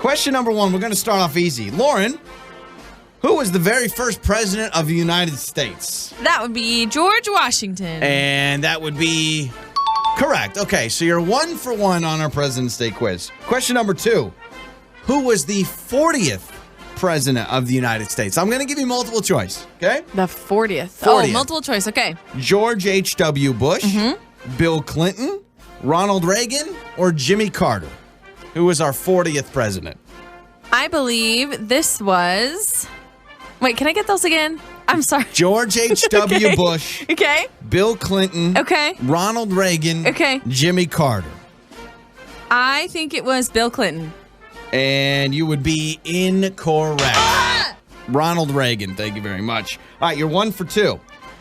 Question number 1, we're going to start off easy. Lauren, who was the very first president of the United States? That would be George Washington. And that would be correct. Okay, so you're 1 for 1 on our President's Day quiz. Question number 2, who was the 40th president of the United States? I'm going to give you multiple choice, okay? The 40th. 40th. Oh, multiple choice. Okay. George H.W. Bush, Bill Clinton, Ronald Reagan, or Jimmy Carter? Who was our 40th president? I believe this was... Wait, can I get those again? I'm sorry. George H.W. Okay. Bush, Okay. Bill Clinton, Okay. Ronald Reagan, Okay. Jimmy Carter. I think it was Bill Clinton. And you would be incorrect. Ronald Reagan, thank you very much. All right, you're 1 for 2.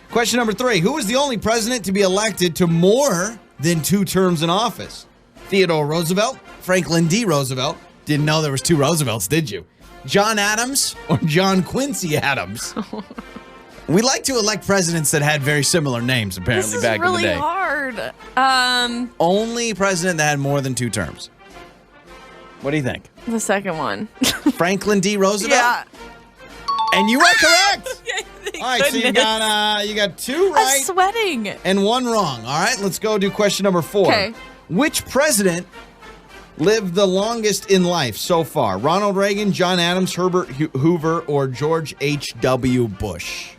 Question number 3, who was the only president to be elected to more than 2 terms in office? Theodore Roosevelt, Franklin D. Roosevelt. Didn't know there was 2 Roosevelts, did you? John Adams or John Quincy Adams? We like to elect presidents that had very similar names, apparently, back in the day. This is really hard. Only president that had more than 2 terms. What do you think? The second one. Franklin D. Roosevelt? Yeah. And you are correct. Thank All right, so you goodness. got 2 I'm right sweating. and 1 wrong. All right, let's go do question number 4. Okay. Which president lived the longest in life so far? Ronald Reagan, John Adams, Herbert Hoover, or George H.W. Bush?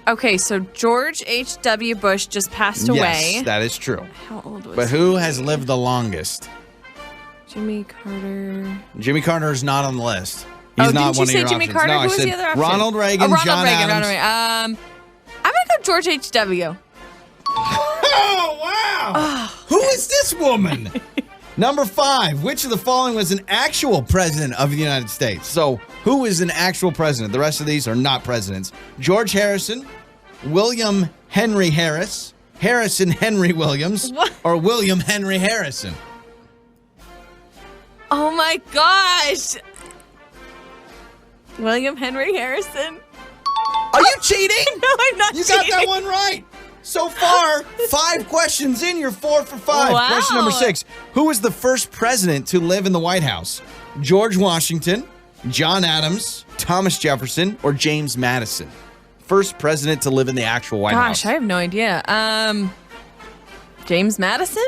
Okay, so George H.W. Bush just passed away. Yes, that is true. How old was But he? who has lived the longest? Jimmy Carter. Jimmy Carter is not on the list. He's not didn't one you of your say Jimmy options. Carter? No, Who I was said the other option? Ronald Reagan, Ronald John Reagan, Adams. I'm gonna go George H.W. Oh, wow. Who is this woman? Number 5, which of the following was an actual president of the United States? So, who is an actual president? The rest of these are not presidents. George Harrison, William Henry Harris, Harrison Henry Williams, What? or William Henry Harrison? Oh my gosh. William Henry Harrison. Are you cheating? No, I'm not You cheating. got that one right. So far, 5 questions in, you're 4 for 5. Wow. Question number 6. Who was the first president to live in the White House? George Washington, John Adams, Thomas Jefferson, or James Madison? First president to live in the actual White House. Gosh, I have no idea. James Madison?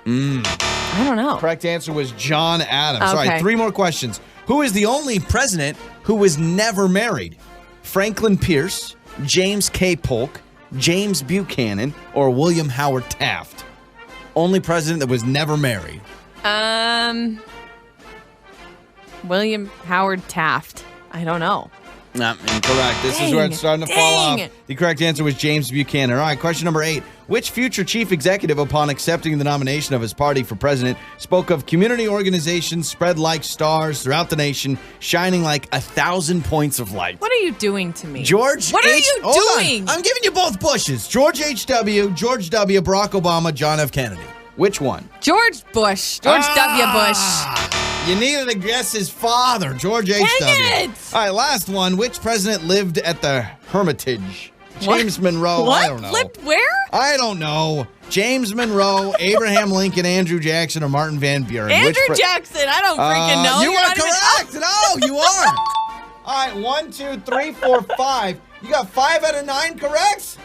I don't know. Correct answer was John Adams. All Okay. right, 3 more questions. Who is the only president who was never married? Franklin Pierce, James K. Polk, James Buchanan, or William Howard Taft? Only president that was never married. William Howard Taft. I don't know. Incorrect. This is where it's starting to fall off. Dang. The correct answer was James Buchanan. All right, question number 8. Which future chief executive, upon accepting the nomination of his party for president, spoke of community organizations spread like stars throughout the nation, shining like 1,000 points of light? What are you doing to me? George What are H. you Hold on. doing? I'm giving you both Bushes. George H.W., George W., Barack Obama, John F. Kennedy. Which one? George Bush. George W. Bush. You needed to guess his father, George H.W. it! All right, last one. Which president lived at the Hermitage? James Monroe. What? I don't know. Lived where? I don't know. James Monroe, Abraham Lincoln, Andrew Jackson, or Martin Van Buren? Andrew Jackson. I don't freaking know. You You're are not even- correct. No, you are. All right, 1, 2, 3, 4, 5. You got 5 out of 9 correct?